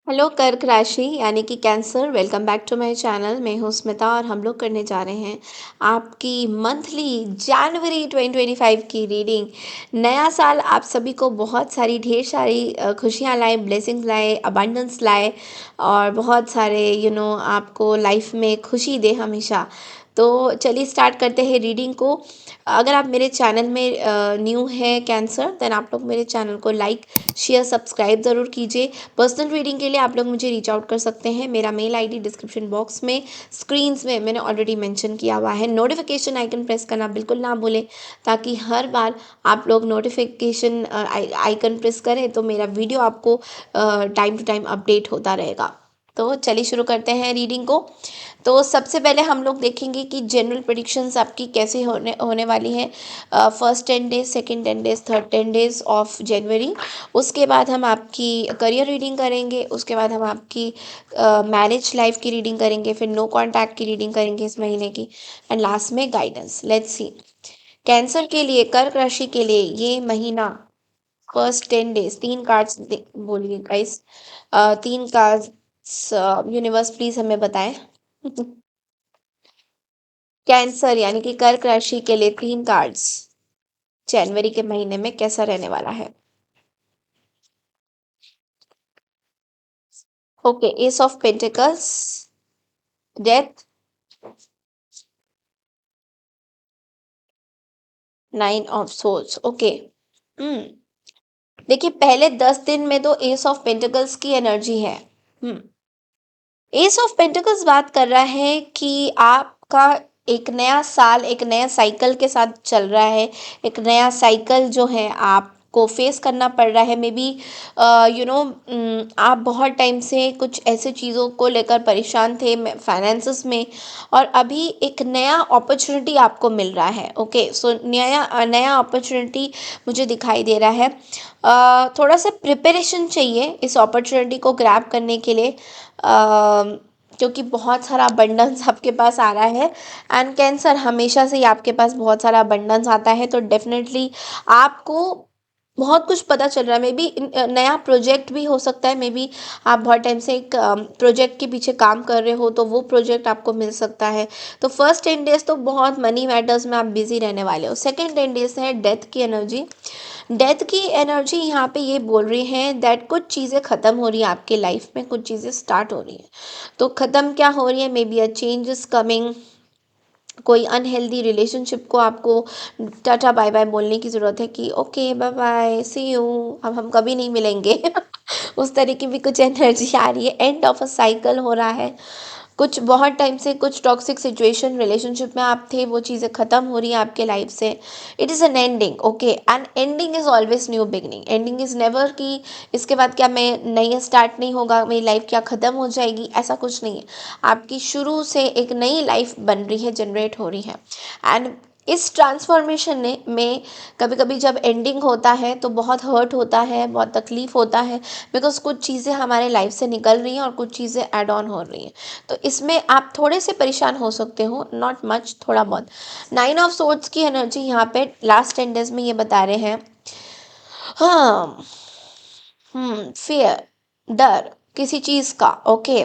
Hello कर्क राशि यानी कि Cancer. Welcome back to my channel. मैं हूं स्मिता और हम लोग करने जा रहे हैं आपकी मंथली जनवरी 2025 की रीडिंग। नया साल आप सभी को बहुत सारी ढेर सारी खुशियां लाए, ब्लेसिंग्स लाए, अबंडेंस लाए और बहुत सारे आपको लाइफ में खुशी दे हमेशा। तो चलिए स्टार्ट करते हैं रीडिंग को। अगर आप मेरे चैनल में न्यू है कैंसर, देन आप लोग मेरे चैनल को लाइक शेयर सब्सक्राइब ज़रूर कीजिए। पर्सनल रीडिंग के लिए आप लोग मुझे रीच आउट कर सकते हैं। मेरा मेल आईडी डिस्क्रिप्शन बॉक्स में, स्क्रीन्स में मैंने ऑलरेडी मेंशन किया हुआ है। नोटिफिकेशन आइकन प्रेस करना बिल्कुल ना भूलें, ताकि हर बार आप लोग नोटिफिकेशन आइकन प्रेस करें तो मेरा वीडियो आपको टाइम टू टाइम अपडेट होता रहेगा। तो चलिए शुरू करते हैं रीडिंग को। तो सबसे पहले हम लोग देखेंगे कि जनरल प्रेडिक्शंस आपकी कैसे होने होने वाली है first 10 days, second 10 days, third 10 days of January. उसके बाद हम आपकी करियर रीडिंग करेंगे। उसके बाद हम आपकी मैरिज लाइफ की रीडिंग करेंगे। फिर नो कांटेक्ट की रीडिंग करेंगे इस महीने की। एंड लास्ट में गाइडेंस। लेट्स सी कैंसर के लिए, कर्क राशि के लिए ये महीना, फर्स्ट 10 डेज, तीन कार्ड्स बोलिए गाइस। तीन कार्ड्स यूनिवर्स प्लीज हमें बताएं। कैंसर यानी कि कर्क राशि के लिए तीन कार्ड्स जनवरी के महीने में कैसा रहने वाला है। Okay, ace of pentacles, death, nine of swords. Okay. Hmm देखिए, पहले 10 दिन में तो एस ऑफ पेंटिकल्स की एनर्जी है। हम्म एस ऑफ पेंटिकल्स बात कर रहा है कि आपका एक नया साल एक नया साइकिल के साथ चल रहा है। एक नया साइकिल जो है आपको फेस करना पड़ रहा है। मे बी आप बहुत टाइम से कुछ ऐसे चीज़ों को लेकर परेशान थे फाइनेंसेस में, और अभी एक नया अपॉर्चुनिटी आपको मिल रहा है। ओके, सो नया नया अपॉर्चुनिटी मुझे दिखाई दे रहा है। थोड़ा सा प्रिपरेशन चाहिए इस अपॉर्चुनिटी को ग्रैब करने के लिए, क्योंकि बहुत सारा अबंडेंस आपके पास आ रहा है। एंड कैंसर हमेशा से ही आपके पास बहुत सारा अबंडेंस आता है, तो डेफिनेटली आपको बहुत कुछ पता चल रहा है। मे बी नया प्रोजेक्ट भी हो सकता है। मे बी आप बहुत टाइम से एक प्रोजेक्ट के पीछे काम कर रहे हो, तो वो प्रोजेक्ट आपको मिल सकता है। तो फर्स्ट 10 डेज तो बहुत मनी मैटर्स में आप बिजी रहने वाले हो। सेकेंड 10 डेज है डेथ की एनर्जी। डेथ की एनर्जी यहाँ पे ये बोल रही है दैट कुछ चीज़ें ख़त्म हो रही है आपके लाइफ में, कुछ चीज़ें स्टार्ट हो रही है। तो ख़त्म क्या हो रही है, may be a change is coming. कोई अनहेल्दी रिलेशनशिप को आपको टाटा बाय बाय बोलने की ज़रूरत है कि okay bye bye see you, अब हम कभी नहीं मिलेंगे। उस तरह की भी कुछ एनर्जी आ रही है। एंड ऑफ अ साइकिल हो रहा है। कुछ बहुत टाइम से कुछ टॉक्सिक सिचुएशन रिलेशनशिप में आप थे, वो चीज़ें ख़त्म हो रही हैं आपके लाइफ से। It is an ending. Okay, and ending is always new beginning. Ending is never कि इसके बाद क्या मैं नई स्टार्ट नहीं होगा, मेरी लाइफ क्या ख़त्म हो जाएगी, ऐसा कुछ नहीं है। आपकी शुरू से एक नई लाइफ बन रही है, जनरेट हो रही है। एंड इस ट्रांसफॉर्मेशन ने में कभी कभी जब एंडिंग होता है तो बहुत हर्ट होता है, बहुत तकलीफ होता है, बिकॉज कुछ चीज़ें हमारे लाइफ से निकल रही हैं और कुछ चीज़ें ऐड ऑन हो रही हैं। तो इसमें आप थोड़े से परेशान हो सकते हो, नॉट मच, थोड़ा बहुत। नाइन ऑफ सोर्ड्स की एनर्जी यहाँ पे लास्ट 10 डेज में ये बता रहे हैं। हाँ। फियर, डर किसी चीज़ का। ओके,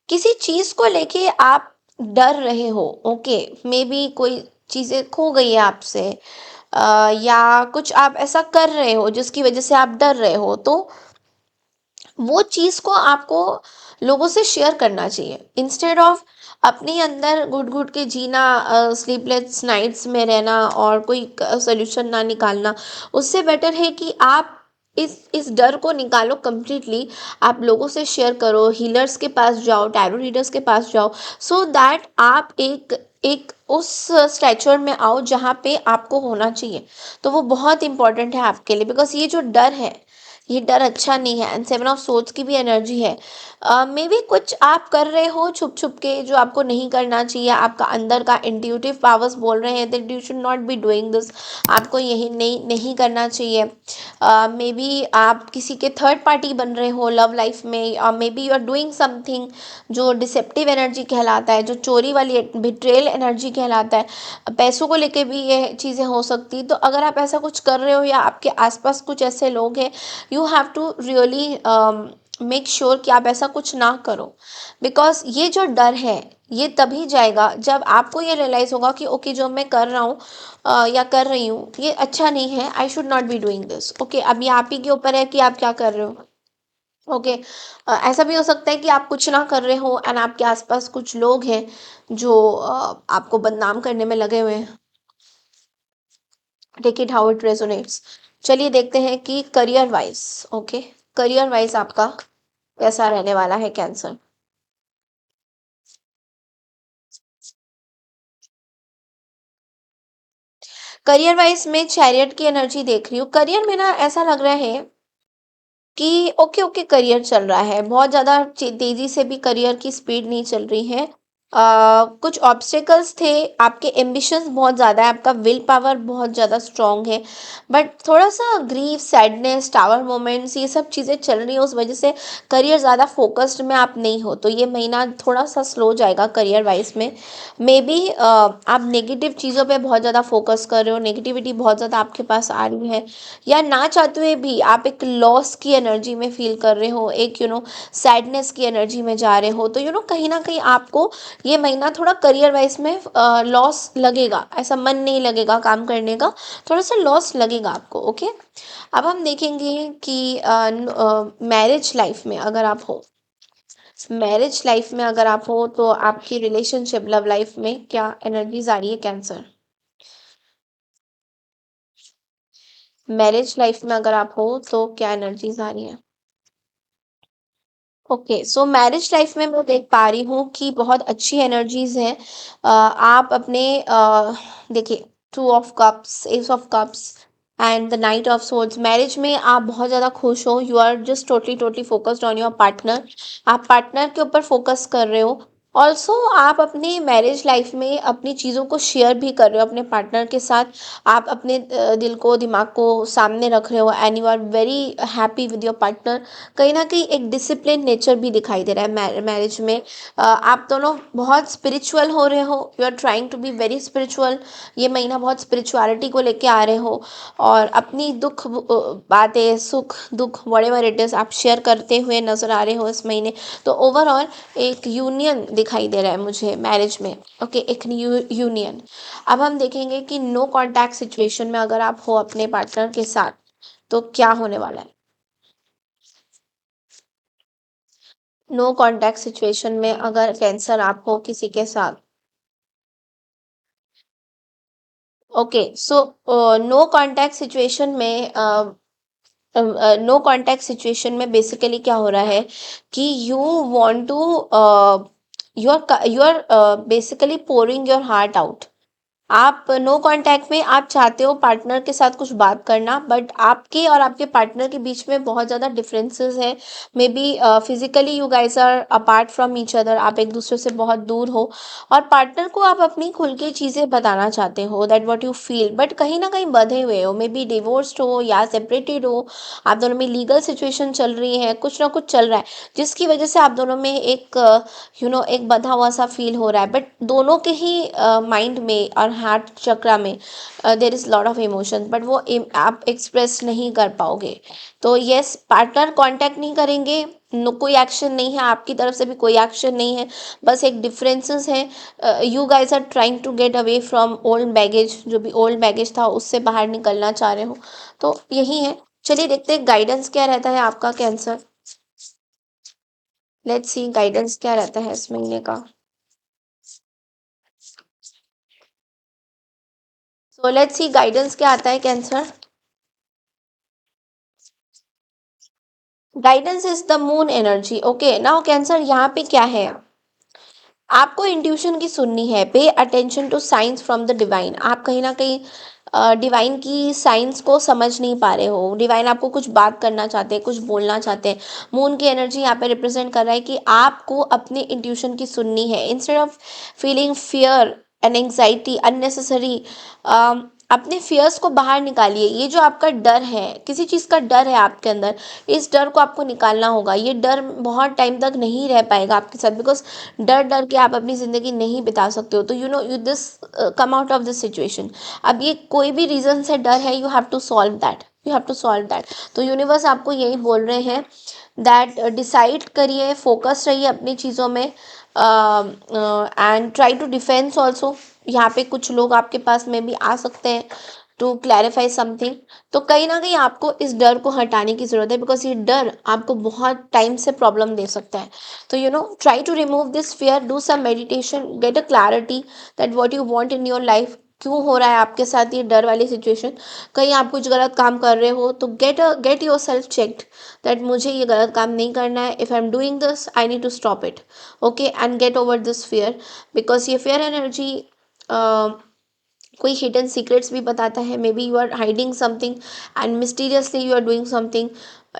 किसी चीज़ को लेके आप डर रहे हो। ओके, मे बी कोई चीज़ें खो गई है आपसे, या कुछ आप ऐसा कर रहे हो जिसकी वजह से आप डर रहे हो। तो वो चीज़ को आपको लोगों से शेयर करना चाहिए, इंस्टेड ऑफ अपने अंदर घुट घुट के जीना, स्लीपलेस नाइट्स में रहना और कोई सोल्यूशन ना निकालना। उससे बेटर है कि आप इस डर को निकालो कम्प्लीटली। आप लोगों से शेयर करो, हीलर्स के पास जाओ, टैरो रीडर्स के पास जाओ, सो दैट आप एक एक उस स्टैचर में आओ जहाँ पे आपको होना चाहिए। तो वो बहुत इंपॉर्टेंट है आपके लिए, बिकॉज ये जो डर है, ये डर अच्छा नहीं है। एंड सेवन ऑफ सोर्ड्स की भी एनर्जी है। मे बी कुछ आप कर रहे हो छुप छुप के जो आपको नहीं करना चाहिए, आपका अंदर का इंट्यूटिव पावर्स बोल रहे हैं that you should not be doing this, आपको यही नहीं नहीं करना चाहिए। मे बी आप किसी के थर्ड पार्टी बन रहे हो लव लाइफ में, और maybe you are doing something जो डिसेप्टिव एनर्जी कहलाता है, जो चोरी वाली बिट्रेयल एनर्जी कहलाता है। पैसों को लेके भी ये चीज़ें हो सकती। तो अगर आप ऐसा कुछ कर रहे हो या आपके आसपास कुछ ऐसे लोग हैं, you have to really make sure कि आप ऐसा कुछ ना करो। बिकॉज ये जो डर है ये तभी जाएगा जब आपको ये रियलाइज़ होगा कि ओके जो मैं कर रहा हूँ या कर रही हूँ ये अच्छा नहीं है, I should not be doing this. Okay, अब ये आप ही के ऊपर है कि आप क्या कर रहे हो। ओके, ऐसा भी हो सकता है कि आप कुछ ना कर रहे हो एंड आपके आसपास कुछ लोग हैं जो आपको बदनाम करने में लगे हुए हैं। Take it how it resonates. चलिए देखते हैं कि career wise, okay, career wise आपका कैसा रहने वाला है कैंसर। करियर वाइज में चैरियट की एनर्जी देख रही हूँ। करियर में ना ऐसा लग रहा है कि ओके ओके करियर चल रहा है, बहुत ज़्यादा तेज़ी से भी करियर की स्पीड नहीं चल रही है। कुछ ऑब्स्टेकल्स थे, आपके एम्बिशंस बहुत ज़्यादा है, आपका विल पावर बहुत ज़्यादा स्ट्रांग है, बट थोड़ा सा ग्रीफ सैडनेस टावर मोमेंट्स ये सब चीज़ें चल रही हैं, उस वजह से करियर ज़्यादा फोकस्ड में आप नहीं हो, तो ये महीना थोड़ा सा स्लो जाएगा करियर वाइज में। मे बी आप नेगेटिव चीज़ों पे बहुत ज़्यादा फोकस कर रहे हो, नेगेटिविटी बहुत ज़्यादा आपके पास आ रही है, या ना चाहते हुए भी आप एक लॉस की एनर्जी में फील कर रहे हो, एक सैडनेस की एनर्जी में जा रहे हो। तो कहीं ना कहीं आपको ये महीना थोड़ा करियर वाइज में लॉस लगेगा, ऐसा मन नहीं लगेगा काम करने का, थोड़ा सा लॉस लगेगा आपको। ओके, अब हम देखेंगे कि मैरिज लाइफ में अगर आप हो, मैरिज लाइफ में अगर आप हो तो आपकी रिलेशनशिप लव लाइफ में क्या एनर्जीज आ रही है कैंसर। मैरिज लाइफ में अगर आप हो तो क्या एनर्जीज आ रही है। ओके, सो मैरिज लाइफ में मैं देख पा रही हूँ कि बहुत अच्छी एनर्जीज हैं। आप अपने देखिए, two of cups, ace of cups and the knight of swords, marriage में आप बहुत ज़्यादा खुश हो, you are just totally totally focused on your partner, आप पार्टनर के ऊपर फोकस कर रहे हो। ऑल्सो आप अपने मैरिज लाइफ में अपनी चीज़ों को शेयर भी कर रहे हो अपने पार्टनर के साथ, आप अपने दिल को दिमाग को सामने रख रहे हो and you are very happy with your partner. कहीं ना कहीं एक डिसिप्लिन नेचर भी दिखाई दे रहा है मैरिज में। आप दोनों बहुत स्पिरिचुअल हो रहे हो, you are trying to be very spiritual, ये महीना बहुत स्पिरिचुअलिटी को लेके आ रहे हो, और अपनी दुख बातें सुख दुख वटेवर इट इज़ आप शेयर करते हुए नजर आ रहे हो इस महीने। तो ओवरऑल एक यूनियन दिखाई दे रहा है मुझे मैरिज में। ओके, एक यूनियन। अब हम देखेंगे कि नो कांटेक्ट सिचुएशन में अगर आप हो अपने पार्टनर के साथ तो क्या होने वाला है। नो कांटेक्ट सिचुएशन में अगर कैंसर आप हो किसी के साथ। Okay, so no contact situation में नो कांटेक्ट सिचुएशन में बेसिकली क्या हो रहा है कि you want to you are basically pouring your heart out. आप नो कांटेक्ट में आप चाहते हो पार्टनर के साथ कुछ बात करना, बट आपके और आपके पार्टनर के बीच में बहुत ज़्यादा डिफरेंसेस है। Maybe physically you guys are apart from each other, आप एक दूसरे से बहुत दूर हो, और पार्टनर को आप अपनी खुल के चीज़ें बताना चाहते हो that what you feel, but कहीं ना कहीं बंधे हुए हो, मे बी डिवोर्स्ड हो या सेपरेटेड हो, आप दोनों में लीगल सिचुएशन चल रही है, कुछ ना कुछ चल रहा है जिसकी वजह से आप दोनों में एक एक बंधा हुआ सा फील हो रहा है, बट दोनों के ही माइंड में और हार्ट चक्रा में there is lot of emotions, but वो आप एक्सप्रेस नहीं कर पाओगे। तो यस, पार्टनर कांटेक्ट नहीं करेंगे, नो कोई एक्शन नहीं है आपकी तरफ से भी, कोई एक्शन नहीं है, बस एक डिफरेंसेस है। You guys are trying to get away from old baggage, जो भी ओल्ड बैगेज था उससे बाहर निकलना चाह रहे हो, तो यही है। चलिए देखते हैं गाइडेंस क्या रहता है आपका कैंसर। लेट्स सी गाइडेंस क्या रहता है इस महीने का। सो लेट्स सी गाइडेंस क्या आता है cancer. Guidance is the moon energy. Okay, now cancer यहाँ पे क्या है, आपको इंट्यूशन की सुननी है, pay attention to signs from the divine. आप कहीं ना कहीं डिवाइन की साइंस को समझ नहीं पा रहे हो, डिवाइन आपको कुछ बात करना चाहते हैं, कुछ बोलना चाहते हैं। मून की एनर्जी यहाँ पे रिप्रेजेंट कर रहा है कि आपको अपने इंट्यूशन की सुननी है, instead of feeling fear and anxiety unnecessary. अपने फियर्स को बाहर निकालिए। ये जो आपका डर है, किसी चीज़ का डर है आपके अंदर, इस डर को आपको निकालना होगा। ये डर बहुत टाइम तक नहीं रह पाएगा आपके साथ, बिकॉज डर डर के आप अपनी ज़िंदगी नहीं बिता सकते हो। तो you know you this come out of this situation. अब ये कोई भी रीज़न से डर है, you have to solve that, you have to solve that. तो यूनिवर्स आपको यही बोल रहे हैं दैट डिसाइड करिए, फोकस रहिए अपनी चीज़ों में, and try to defence also. यहाँ पे कुछ लोग आपके पास में भी आ सकते हैं टू क्लैरिफाई समथिंग। तो कहीं ना कहीं आपको इस डर को हटाने की ज़रूरत है, बिकॉज ये डर आपको बहुत टाइम से प्रॉब्लम दे सकता है। तो you know try to remove this fear, do some meditation, get a clarity that what you want in your life. क्यों हो रहा है आपके साथ ये डर वाली सिचुएशन? कहीं आप कुछ गलत काम कर रहे हो तो get yourself checked that मुझे ये गलत काम नहीं करना है। If I am doing this I need to stop it, okay, and get over this fear. Because ये फियर एनर्जी कोई हिडन सीक्रेट्स भी बताता है। Maybe you are hiding something and mysteriously you are doing something.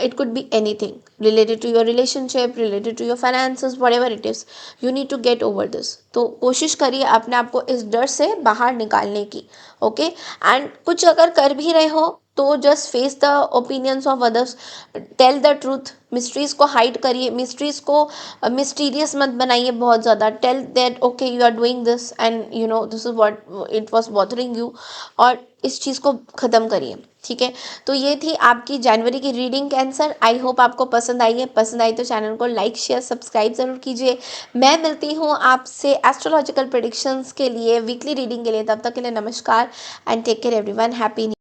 It could be anything related to your relationship, related to your finances, whatever it is, you need to get over this. तो कोशिश करिए अपने आप को इस डर से बाहर निकालने की, ओके। एंड कुछ अगर कर भी रहे हो तो just face the opinions of others, tell the truth. Mysteries को हाइड करिए, मिस्ट्रीज को मिस्टीरियस मत बनाइए बहुत ज़्यादा। Tell that okay you are doing this and you know this is what it was bothering you, और इस चीज़ को ख़त्म करिए, ठीक है। तो ये थी आपकी जनवरी की रीडिंग कैंसर। आई होप आपको पसंद आई है। पसंद आई तो चैनल को लाइक शेयर सब्सक्राइब ज़रूर कीजिए। मैं मिलती हूँ आपसे एस्ट्रोलॉजिकल प्रेडिक्शंस के लिए, वीकली रीडिंग के लिए। तब तक के लिए नमस्कार and take care everyone. Happy